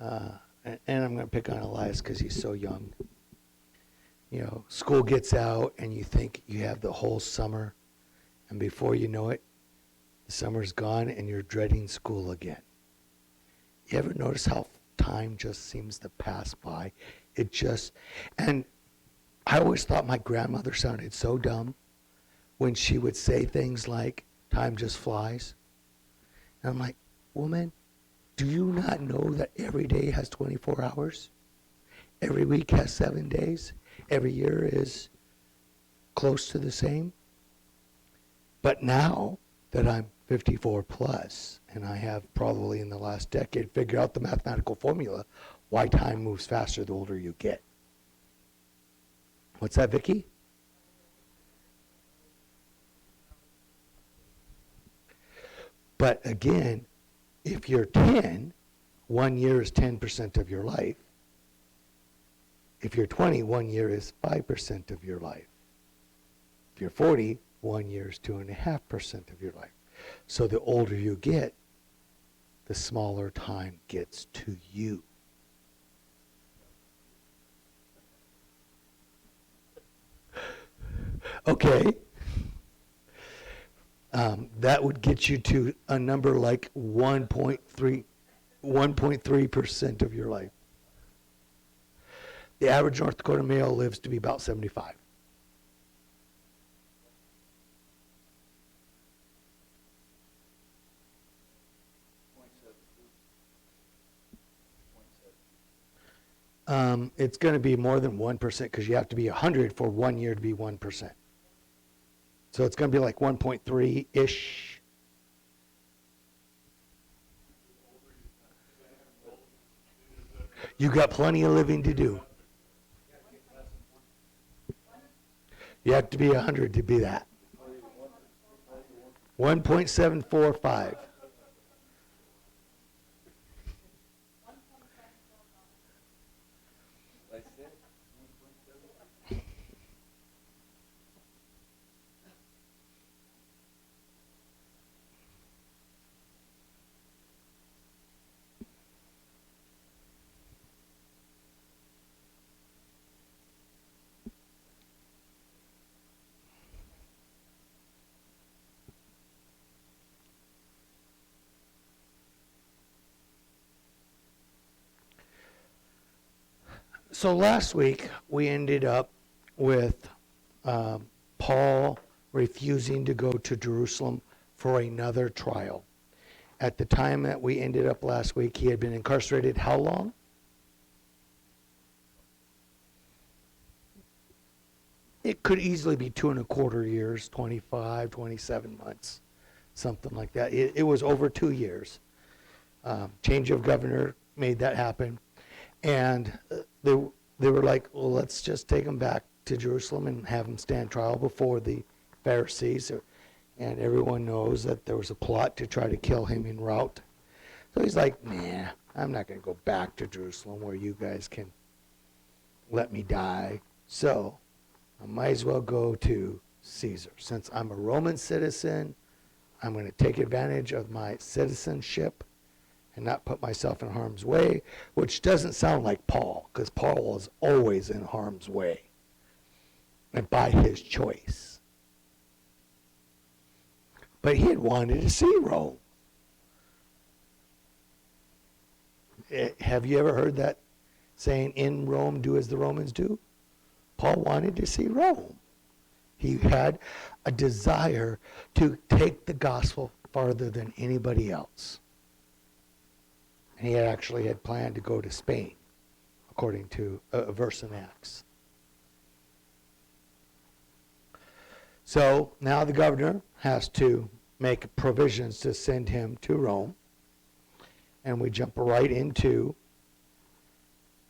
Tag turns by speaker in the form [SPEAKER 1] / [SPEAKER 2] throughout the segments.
[SPEAKER 1] and I'm going to pick on Elias because he's so young. School gets out and you think you have the whole summer, and before you know it, the summer's gone and you're dreading school again. You ever notice how time just seems to pass by? And I always thought my grandmother sounded so dumb when she would say things like, time just flies. And I'm like, woman, do you not know that every day has 24 hours? Every week has 7 days? Every year is close to the same? But now that I'm 54 plus, and I have probably in the last decade figured out the mathematical formula why time moves faster the older you get. What's that, Vicki? But again, if you're 10, 1 year is 10% of your life. If you're 20, 1 year is 5% of your life. If you're 40, 1 year is 2.5% of your life. So the older you get, the smaller time gets to you. Okay. That would get you to a number like 1.3% of your life. The average North Dakota male lives to be about 75. It's going to be more than 1% because you have to be 100 for 1 year to be 1%. So it's going to be like 1.3-ish. You got plenty of living to do. You have to be 100 to be that. 1.745. So last week we ended up with Paul refusing to go to Jerusalem for another trial. At the time that we ended up last week, he had been incarcerated how long? It could easily be 2.25 years, 25, 27 months, something like that. It was over 2 years. Change of governor made that happen. And they were like, well, let's just take him back to Jerusalem and have him stand trial before the Pharisees. And everyone knows that there was a plot to try to kill him en route. So he's like, nah, I'm not going to go back to Jerusalem where you guys can let me die. So I might as well go to Caesar. Since I'm a Roman citizen, I'm going to take advantage of my citizenship and not put myself in harm's way, which doesn't sound like Paul, because Paul was always in harm's way, and by his choice. But he had wanted to see Rome. Have you ever heard that saying, in Rome, do as the Romans do? Paul wanted to see Rome. He had a desire to take the gospel farther than anybody else. And he actually had planned to go to Spain, according to a verse in Acts. So now the governor has to make provisions to send him to Rome. And we jump right into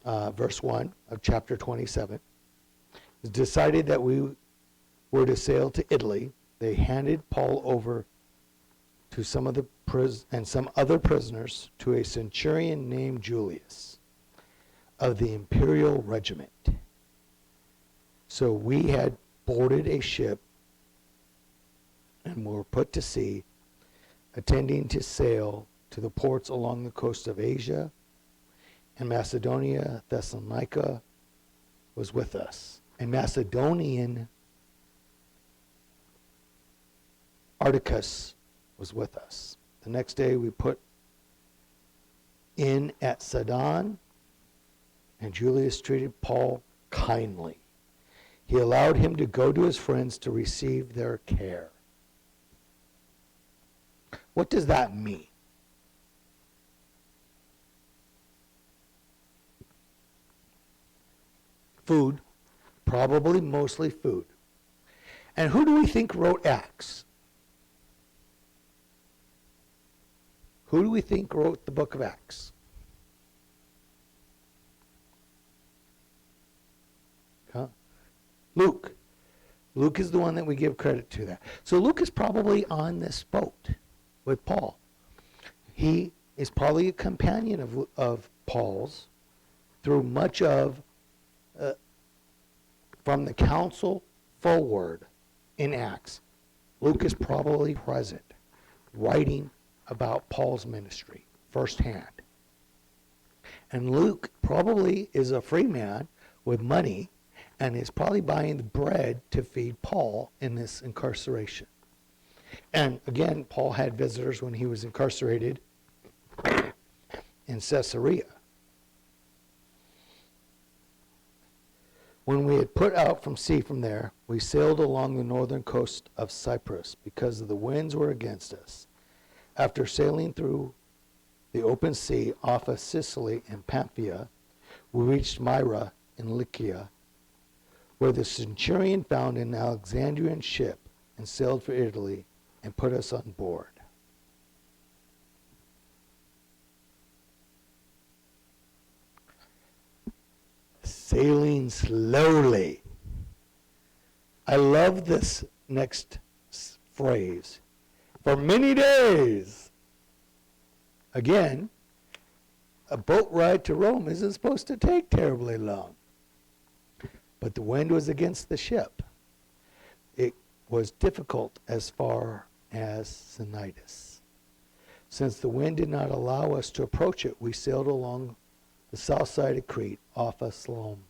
[SPEAKER 1] verse 1 of chapter 27. It's decided that we were to sail to Italy. They handed Paul over to some of the some other prisoners to a centurion named Julius of the imperial regiment. So we had boarded a ship and were put to sea, intending to sail to the ports along the coast of Asia And Macedonia, Thessalonica was with us. And Macedonian Articus was with us. The next day we put in at Sidon, and Julius treated Paul kindly. He allowed him to go to his friends to receive their care. What does that mean? Food, probably mostly food. And who do we think wrote Acts? Who do we think wrote the book of Acts? Huh? Luke. Luke is the one that we give credit to that. So Luke is probably on this boat with Paul. He is probably a companion of Paul's through much of, from the council forward in Acts. Luke is probably present, writing about Paul's ministry firsthand. And Luke probably is a free man with money and is probably buying the bread to feed Paul in this incarceration. And again, Paul had visitors when he was incarcerated in Caesarea. When we had put out from sea from there, we sailed along the northern coast of Cyprus because the winds were against us. After sailing through the open sea off of Sicily and Pamphylia, we reached Myra in Lycia, where the centurion found an Alexandrian ship and sailed for Italy and put us on board. Sailing slowly. I love this next phrase. For many days. Again, a boat ride to Rome isn't supposed to take terribly long. But the wind was against the ship. It was difficult as far as Cnidus. Since the wind did not allow us to approach it, we sailed along the south side of Crete off of Salome.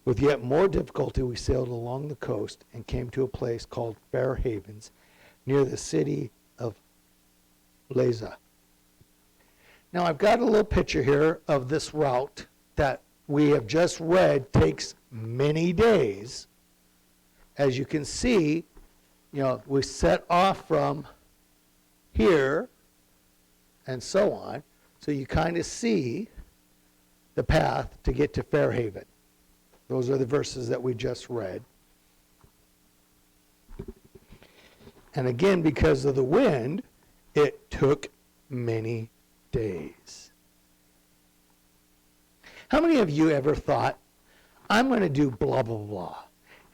[SPEAKER 1] With yet more difficulty, we sailed along the coast and came to a place called Fair Havens, near the city of Lasea. Now I've got a little picture here of this route that we have just read takes many days. As you can see, we set off from here and so on. So you kind of see the path to get to Fairhaven. Those are the verses that we just read. And again, because of the wind, it took many days. How many of you ever thought, I'm going to do blah, blah, blah,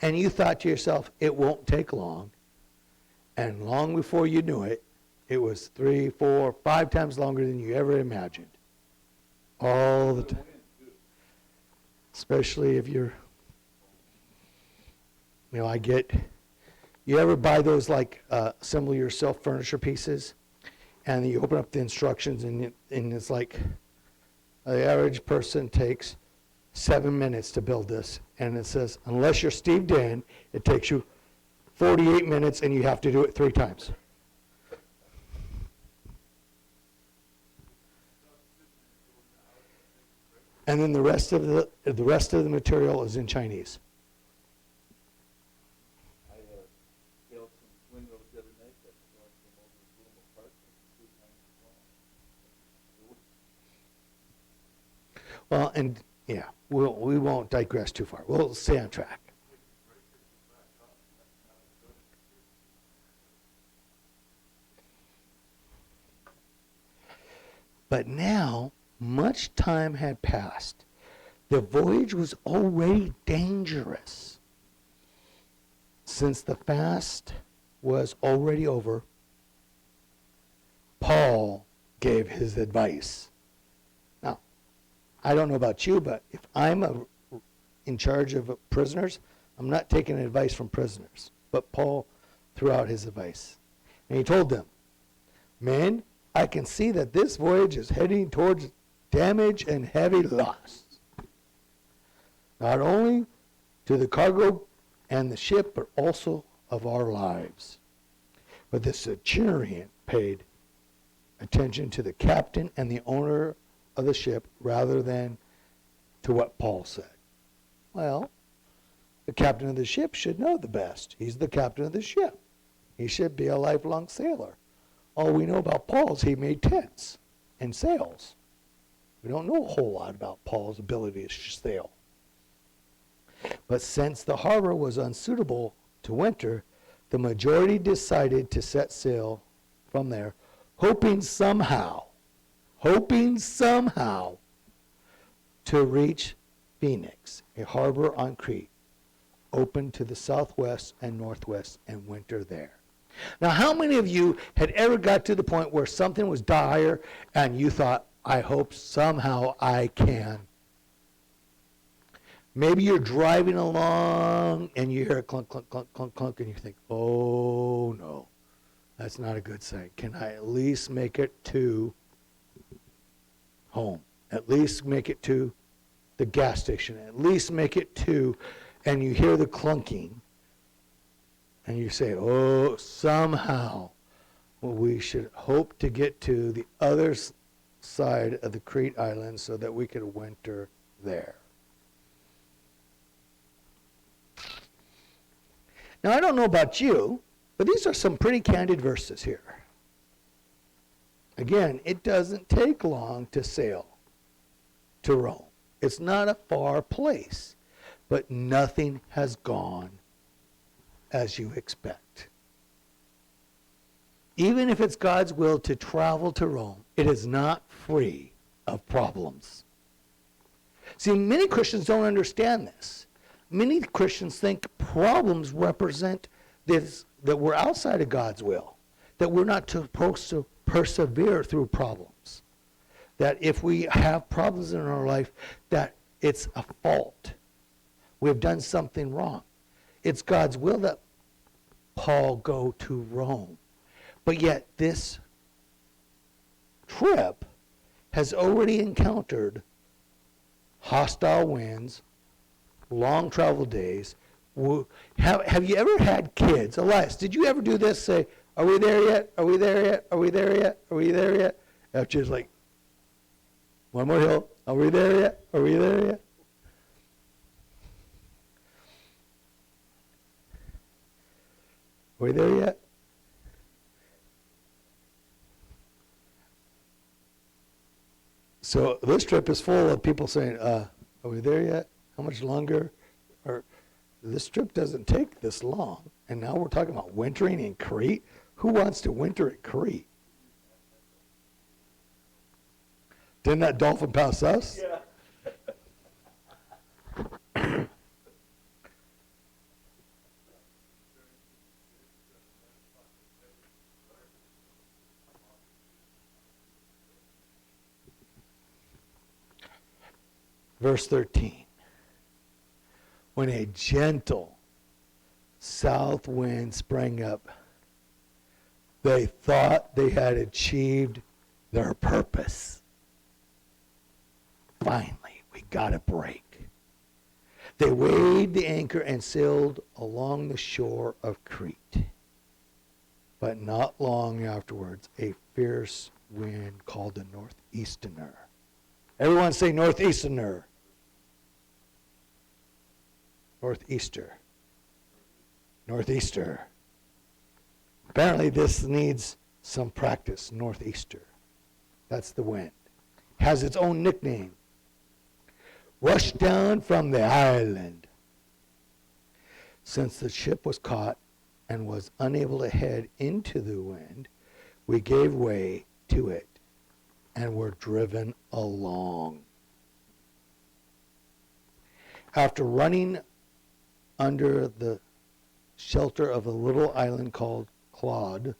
[SPEAKER 1] and you thought to yourself, it won't take long, and long before you knew it, it was 3, 4, 5 times longer than you ever imagined. All the time. Especially if you're, you ever buy those assemble yourself furniture pieces, and you open up the instructions and it's like, the average person takes 7 minutes to build this, and it says, unless you're Steve Denn, it takes you 48 minutes and you have to do it 3 times. And then the rest of the material is in Chinese.
[SPEAKER 2] I built some windows the other night that came over and blew them apart 2 times long.
[SPEAKER 1] Well, and yeah, we won't digress too far. We'll stay on track. But now, much time had passed. The voyage was already dangerous. Since the fast was already over, Paul gave his advice. Now, I don't know about you, but if I'm in charge of prisoners, I'm not taking advice from prisoners. But Paul threw out his advice. And he told them, men, I can see that this voyage is heading towards damage and heavy loss, not only to the cargo and the ship, but also of our lives. But the centurion paid attention to the captain and the owner of the ship rather than to what Paul said. Well, the captain of the ship should know the best. He's the captain of the ship. He should be a lifelong sailor. All we know about Paul is he made tents and sails. We don't know a whole lot about Paul's ability to sail. But since the harbor was unsuitable to winter, the majority decided to set sail from there, hoping somehow to reach Phoenix, a harbor on Crete, open to the southwest and northwest, and winter there. Now, how many of you had ever got to the point where something was dire and you thought, I hope somehow I can? Maybe you're driving along and you hear a clunk, clunk, clunk, clunk, clunk, and you think, oh no, that's not a good sign. Can I at least make it to home? At least make it to the gas station. At least make it to, and you hear the clunking, and you say, oh, somehow we should hope to get to the other side of the Crete Island so that we could winter there. Now, I don't know about you, but these are some pretty candid verses here. Again, it doesn't take long to sail to Rome. It's not a far place, but nothing has gone as you expect. Even if it's God's will to travel to Rome, it is not free of problems. See, many Christians don't understand this. Many Christians think problems represent this, that we're outside of God's will, that we're not supposed to persevere through problems, that if we have problems in our life, that it's a fault. We've done something wrong. It's God's will that Paul go to Rome. But yet this trip has already encountered hostile winds, long travel days. Have you ever had kids? Elias, did you ever do this? Say, are we there yet? Are we there yet? Are we there yet? Are we there yet? After it's like, one more hill. Are we there yet? Are we there yet? Are we there yet? So this trip is full of people saying, are we there yet? How much longer? Or this trip doesn't take this long. And now we're talking about wintering in Crete. Who wants to winter at Crete? Didn't that dolphin pass us?
[SPEAKER 2] Yeah.
[SPEAKER 1] Verse 13. When a gentle south wind sprang up, they thought they had achieved their purpose. Finally, we got a break. They weighed the anchor and sailed along the shore of Crete. But not long afterwards, a fierce wind called the northeasterner. Everyone say northeasterner. Northeaster. Northeaster. Apparently this needs some practice. Northeaster. That's the wind. Has its own nickname. Rushed down from the island. Since the ship was caught and was unable to head into the wind, we gave way to it and were driven along. After running under the shelter of a little island called Clauda,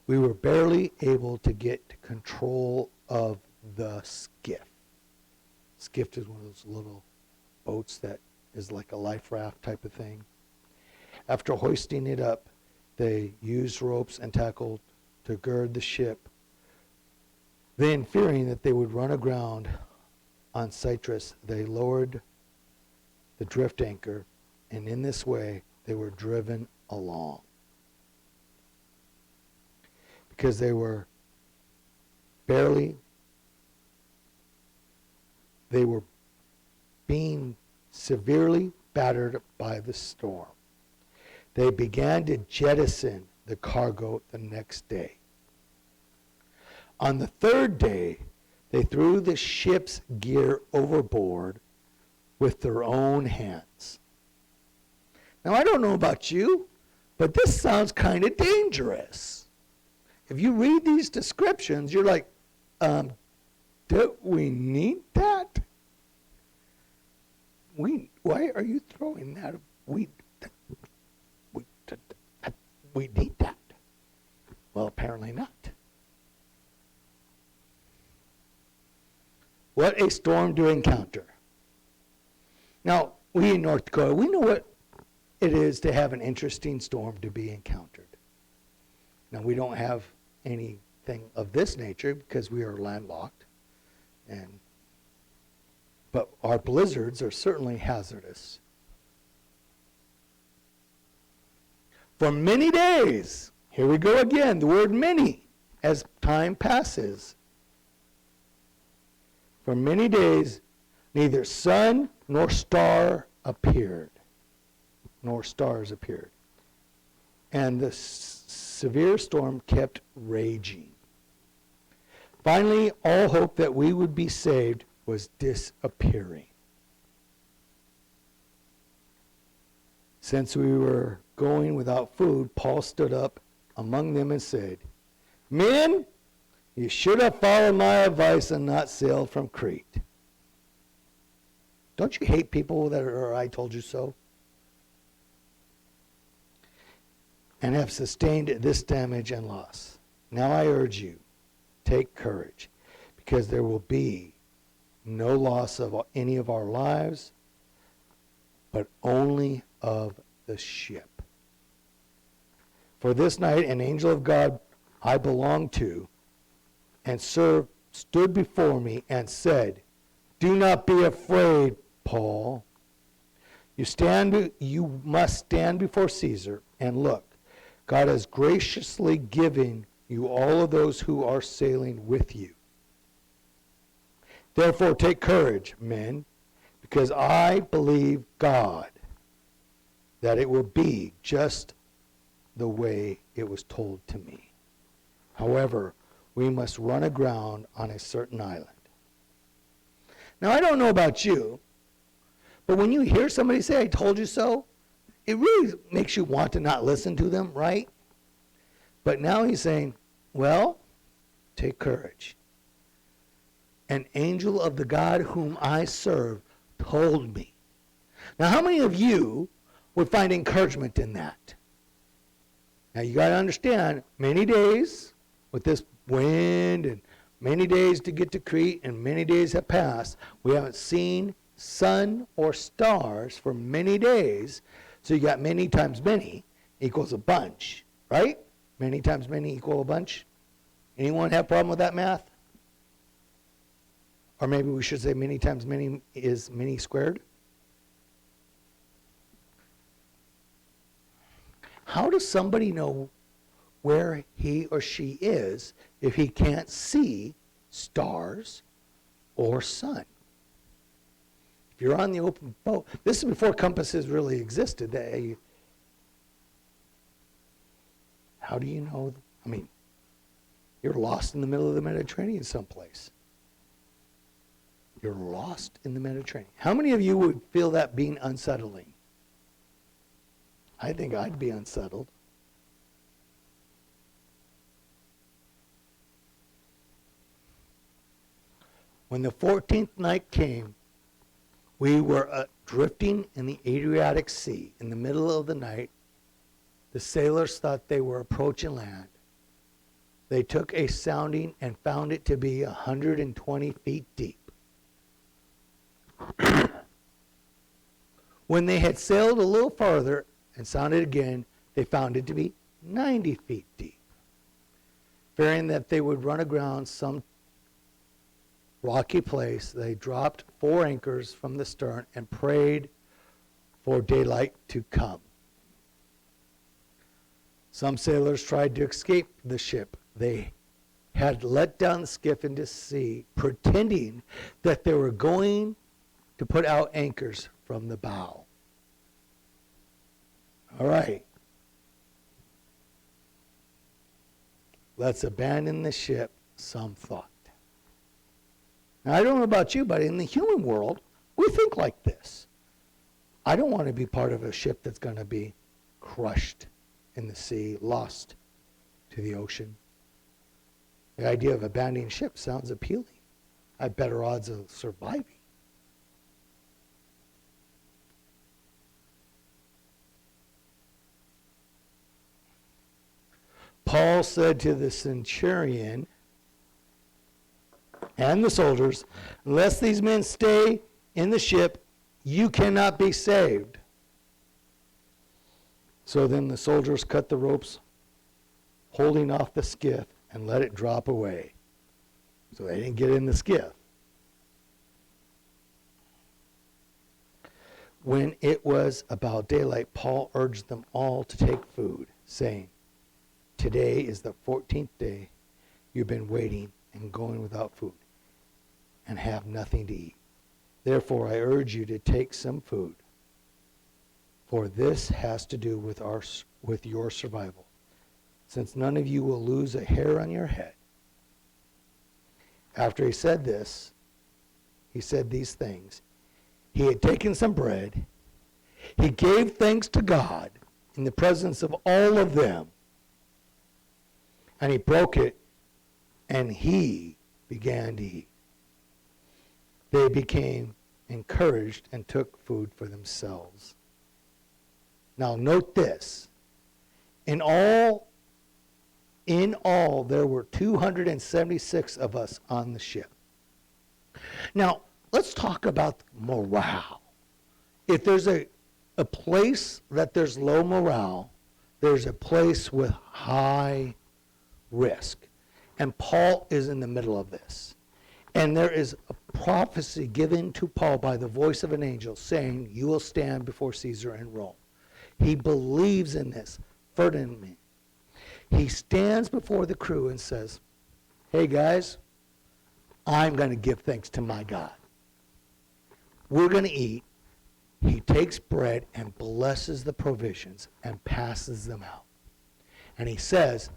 [SPEAKER 1] we were barely able to get control of the skiff. Skiff is one of those little boats that is like a life raft type of thing. After hoisting it up, they used ropes and tackle to gird the ship Then, fearing that they would run aground on Cyprus, they lowered the drift anchor, and in this way they were driven along. Because they were being severely battered by the storm. They began to jettison the cargo the next day. On the third day, they threw the ship's gear overboard with their own hands. Now, I don't know about you, but this sounds kind of dangerous. If you read these descriptions, you're like, do we need that? Why are you throwing that? We need that. Well, apparently not. What a storm to encounter. Now, we in North Dakota, we know what it is to have an interesting storm to be encountered. Now, we don't have anything of this nature because we are landlocked, but our blizzards are certainly hazardous. For many days, here we go again, the word many, as time passes. For many days, neither sun nor star appeared, nor stars appeared. And the severe storm kept raging. Finally, all hope that we would be saved was disappearing. Since we were going without food, Paul stood up among them and said, "Men, you should have followed my advice and not sailed from Crete." Don't you hate people that are "I told you so"? And have sustained this damage and loss. Now I urge you, take courage, because there will be no loss of any of our lives, but only of the ship. For this night an angel of God I belong to and serve stood before me and said, "Do not be afraid, Paul. You must stand before Caesar, and look, God has graciously given you all of those who are sailing with you. Therefore take courage, men, because I believe God that it will be just the way it was told to me. However, we must run aground on a certain island." Now, I don't know about you, but when you hear somebody say, "I told you so," it really makes you want to not listen to them, right? But now he's saying, well, take courage. An angel of the God whom I serve told me. Now, how many of you would find encouragement in that? Now, you got to understand, many days with this wind and many days to get to Crete and many days have passed. We haven't seen sun or stars for many days. So you got many times many equals a bunch, right? Many times many equal a bunch. Anyone have a problem with that math? Or maybe we should say many times many is many squared. How does somebody know where he or she is if he can't see stars or sun? If you're on the open boat, this is before compasses really existed. How do you know? I mean, you're lost in the middle of the Mediterranean someplace. You're lost in the Mediterranean. How many of you would feel that being unsettling? I think I'd be unsettled. When the 14th night came, we were drifting in the Adriatic Sea. In the middle of the night, the sailors thought they were approaching land. They took a sounding and found it to be 120 feet deep. When they had sailed a little farther and sounded again, they found it to be 90 feet deep. Fearing that they would run aground rocky place, they dropped 4 anchors from the stern and prayed for daylight to come. Some sailors tried to escape the ship. They had let down the skiff into sea, pretending that they were going to put out anchors from the bow. All right. Let's abandon the ship, some thought. Now, I don't know about you, but in the human world, we think like this. I don't want to be part of a ship that's going to be crushed in the sea, lost to the ocean. The idea of abandoning ship sounds appealing. I have better odds of surviving. Paul said to the centurion and the soldiers, unless these men stay in the ship, you cannot be saved. So then the soldiers cut the ropes holding off the skiff and let it drop away. So they didn't get in the skiff. When it was about daylight, Paul urged them all to take food, saying, today is the 14th day you've been waiting and going without food and have nothing to eat. Therefore, I urge you to take some food, for this has to do with your survival, since none of you will lose a hair on your head. After he said this, he said these things. He had taken some bread. He gave thanks to God in the presence of all of them. And he broke it, and he began to eat. They became encouraged and took food for themselves. Now note this. In all, there were 276 of us on the ship. Now, let's talk about morale. If there's a place that there's low morale, there's a place with high risk. And Paul is in the middle of this. And there is a prophecy given to Paul by the voice of an angel saying, you will stand before Caesar in Rome. He believes in this. Ferdinand. He stands before the crew and says, hey guys, I'm going to give thanks to my God. We're going to eat. He takes bread and blesses the provisions and passes them out. And he says,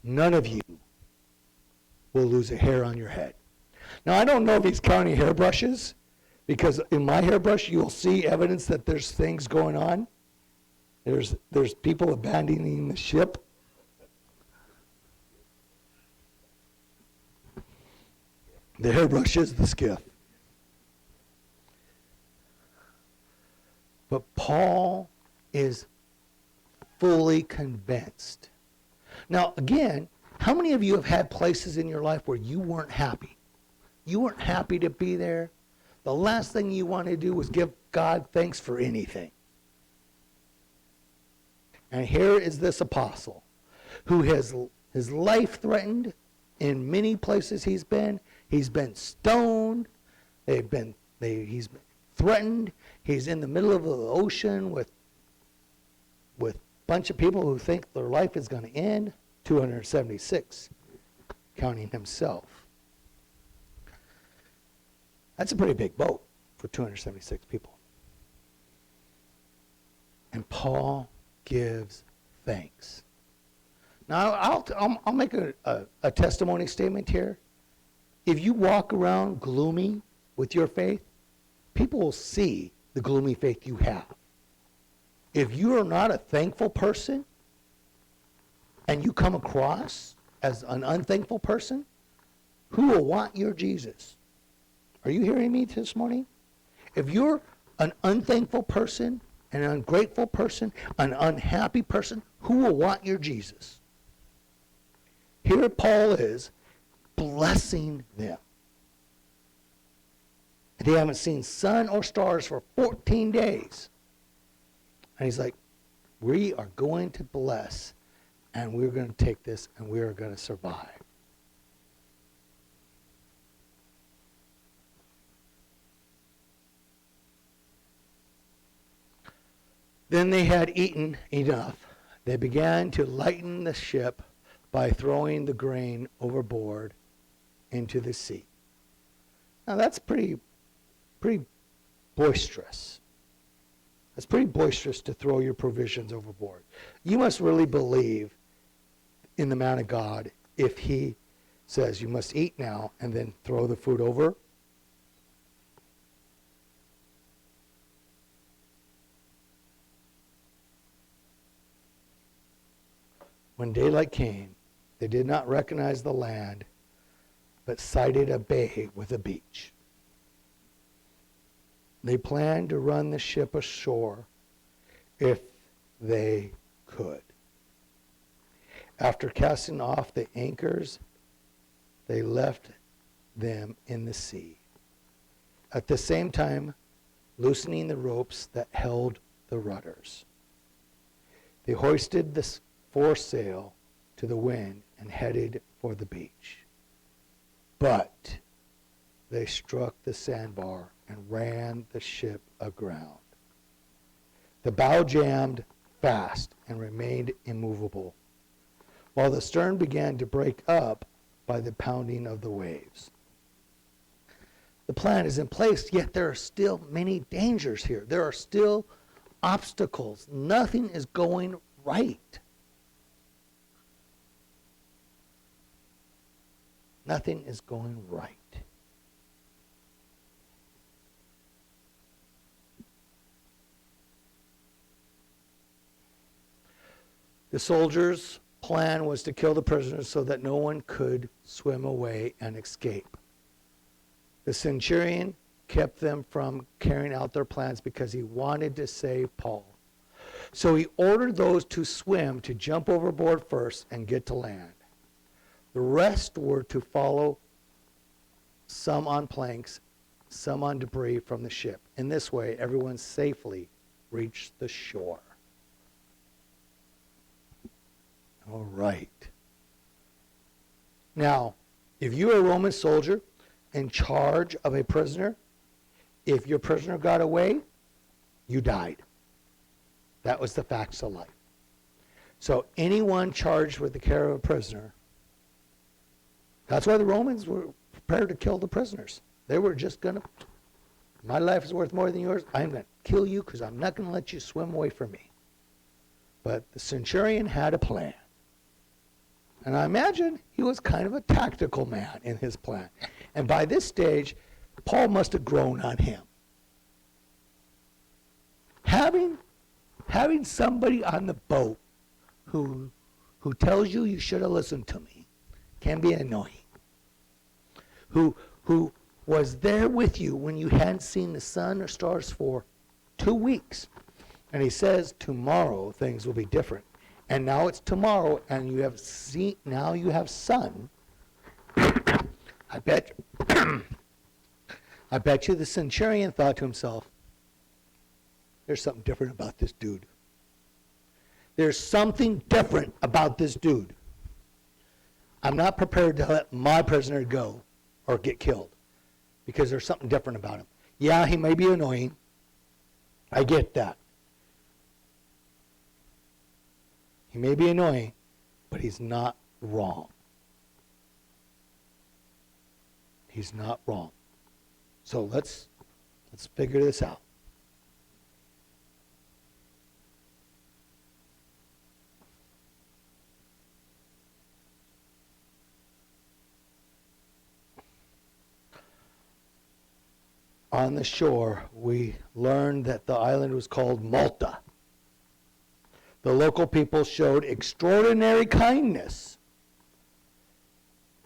[SPEAKER 1] none of you will lose a hair on your head. Now, I don't know if he's counting hairbrushes, because in my hairbrush, you'll see evidence that there's things going on. There's people abandoning the ship. The hairbrush is the skiff. But Paul is fully convinced. Now, again, how many of you have had places in your life where you weren't happy? You weren't happy to be there. The last thing you want to do was give God thanks for anything. And here is this apostle who has his life threatened in many places he's been. He's been stoned. He's been threatened. He's in the middle of the ocean with a bunch of people who think their life is going to end. 276, counting himself. That's a pretty big boat for 276 people. And Paul gives thanks. Now, I'll make a testimony statement here. If you walk around gloomy with your faith, people will see the gloomy faith you have. If you are not a thankful person, and you come across as an unthankful person, who will want your Jesus? Are you hearing me this morning? If you're an unthankful person, an ungrateful person, an unhappy person, who will want your Jesus? Here Paul is blessing them. They haven't seen sun or stars for 14 days. And he's like, we are going to bless, and we're going to take this, and we are going to survive. Then they had eaten enough. They began to lighten the ship by throwing the grain overboard into the sea. Now that's pretty boisterous. It's pretty boisterous to throw your provisions overboard. You must really believe in the man of God if he says you must eat now and then throw the food over. When daylight came, they did not recognize the land, but sighted a bay with a beach. They planned to run the ship ashore if they could. After casting off the anchors, they left them in the sea, at the same time loosening the ropes that held the rudders. They hoisted the foresail to the wind and headed for the beach. But they struck the sandbar and ran the ship aground. The bow jammed fast and remained immovable, while the stern began to break up by the pounding of the waves. The plan is in place, yet there are still many dangers here. There are still obstacles. Nothing is going right. Nothing is going right. The soldiers' plan was to kill the prisoners so that no one could swim away and escape. The centurion kept them from carrying out their plans because he wanted to save Paul. So he ordered those to swim to jump overboard first and get to land. The rest were to follow, some on planks, some on debris from the ship. In this way, everyone safely reached the shore. All right. Now, if you were a Roman soldier in charge of a prisoner, if your prisoner got away, you died. That was the facts of life. So anyone charged with the care of a prisoner, that's why the Romans were prepared to kill the prisoners. They were just going to, my life is worth more than yours. I'm going to kill you because I'm not going to let you swim away from me. But the centurion had a plan. And I imagine he was kind of a tactical man in his plan. And by this stage, Paul must have grown on him. Having somebody on the boat who tells you you should have listened to me can be annoying. Who was there with you when you hadn't seen the sun or stars for 2 weeks. And he says, tomorrow things will be different. And now it's tomorrow, and you have now you have sun. I bet you the centurion thought to himself, there's something different about this dude. There's something different about this dude. I'm not prepared to let my prisoner go or get killed because there's something different about him. Yeah, he may be annoying. I get that. He may be annoying, but he's not wrong. He's not wrong. So let's figure this out. On the shore, we learned that the island was called Malta. The local people showed extraordinary kindness,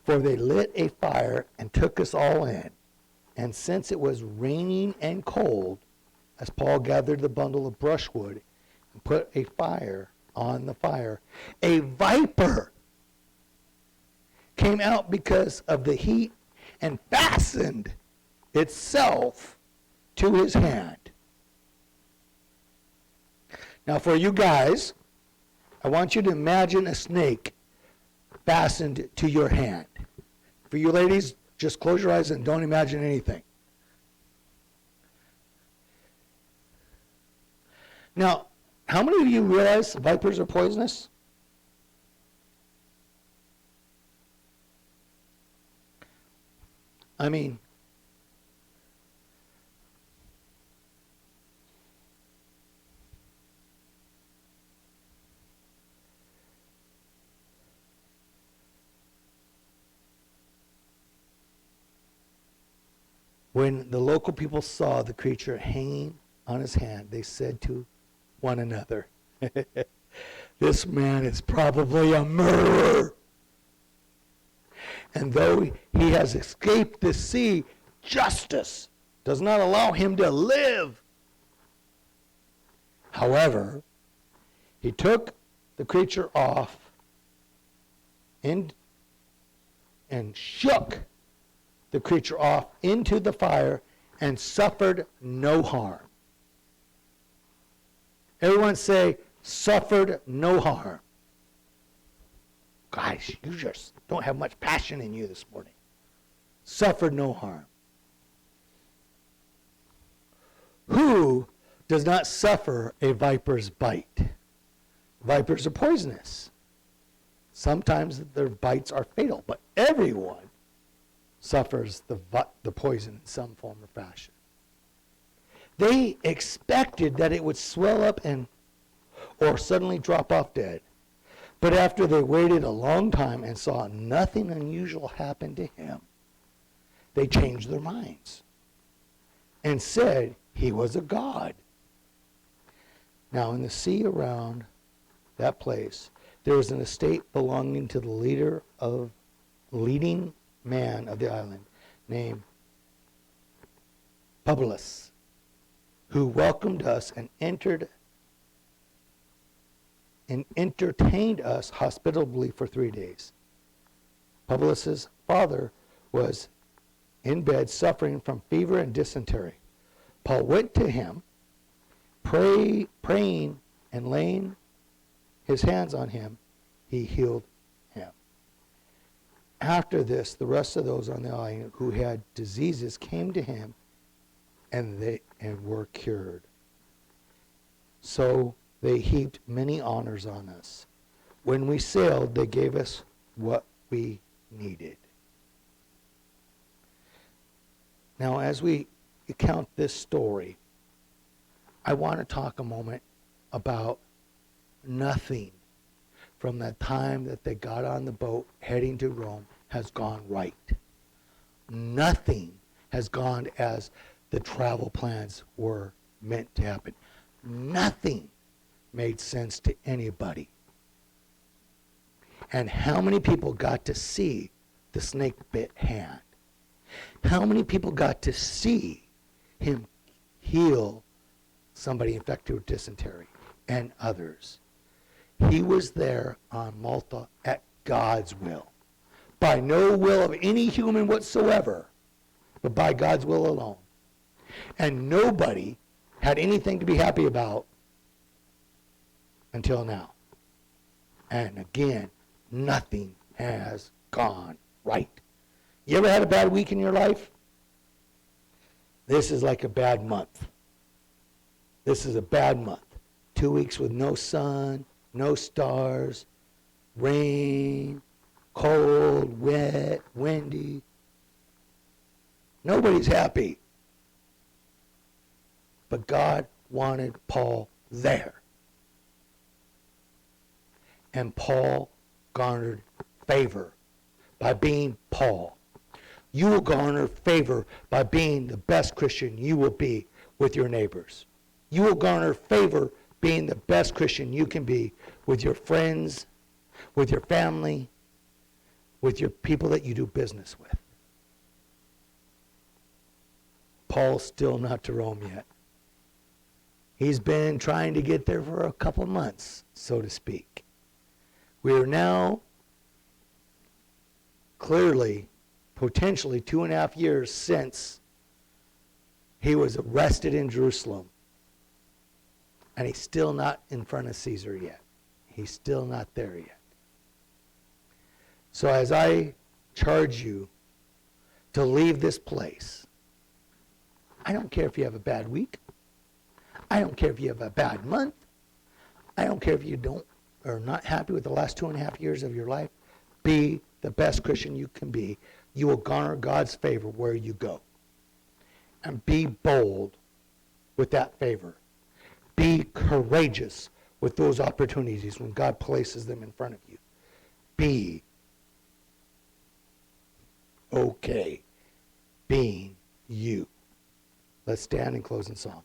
[SPEAKER 1] for they lit a fire and took us all in. And since it was raining and cold, as Paul gathered the bundle of brushwood and put a fire on the fire, a viper came out because of the heat and fastened itself to his hand. Now for you guys, I want you to imagine a snake fastened to your hand. For you ladies, just close your eyes and don't imagine anything. Now, How many of you realize vipers are poisonous? I mean, when the local people saw the creature hanging on his hand, they said to one another, "This man is probably a murderer. And though he has escaped the sea, justice does not allow him to live." However, he took the creature off and shook the creature off into the fire and suffered no harm. Everyone say, suffered no harm. Guys, you just don't have much passion in you this morning. Suffered no harm. Who does not suffer a viper's bite? Vipers are poisonous. Sometimes their bites are fatal, but everyone suffers the poison in some form or fashion. They expected that it would swell up or suddenly drop off dead. But after they waited a long time and saw nothing unusual happen to him, they changed their minds and said he was a god. Now in the sea around that place, there was an estate belonging to the leading man of the island named Publius, who welcomed us and entertained us hospitably for 3 days. Publius's father was in bed suffering from fever and dysentery. Paul went to him, praying and laying his hands on him, he healed him. After this, the rest of those on the island who had diseases came to him and were cured. So they heaped many honors on us. When we sailed, they gave us what we needed. Now, as we account this story, I want to talk a moment about nothing from the time that they got on the boat heading to Rome has gone right. Nothing has gone as the travel plans were meant to happen. Nothing made sense to anybody. And how many people got to see the snake bit hand? How many people got to see him heal somebody infected with dysentery and others? He was there on Malta at God's will, by no will of any human whatsoever, but by God's will alone. And nobody had anything to be happy about until now. And again, nothing has gone right. You ever had a bad week in your life? This is like a bad month. This is a bad month. 2 weeks with no sun, no stars, rain, cold, wet, windy. Nobody's happy. But God wanted Paul there. And Paul garnered favor by being Paul. You will garner favor by being the best Christian you will be with your neighbors. You will garner favor being the best Christian you can be with your friends, with your family, with your people that you do business with. Paul's still not to Rome yet. He's been trying to get there for a couple months, so to speak. We are now clearly, potentially 2.5 years since he was arrested in Jerusalem. And he's still not in front of Caesar yet. He's still not there yet. So as I charge you to leave this place, I don't care if you have a bad week. I don't care if you have a bad month. I don't care if you don't or not happy with the last 2.5 years of your life. Be the best Christian you can be. You will garner God's favor where you go. And be bold with that favor. Be courageous with those opportunities when God places them in front of you. Be okay being you. Let's stand and close in song.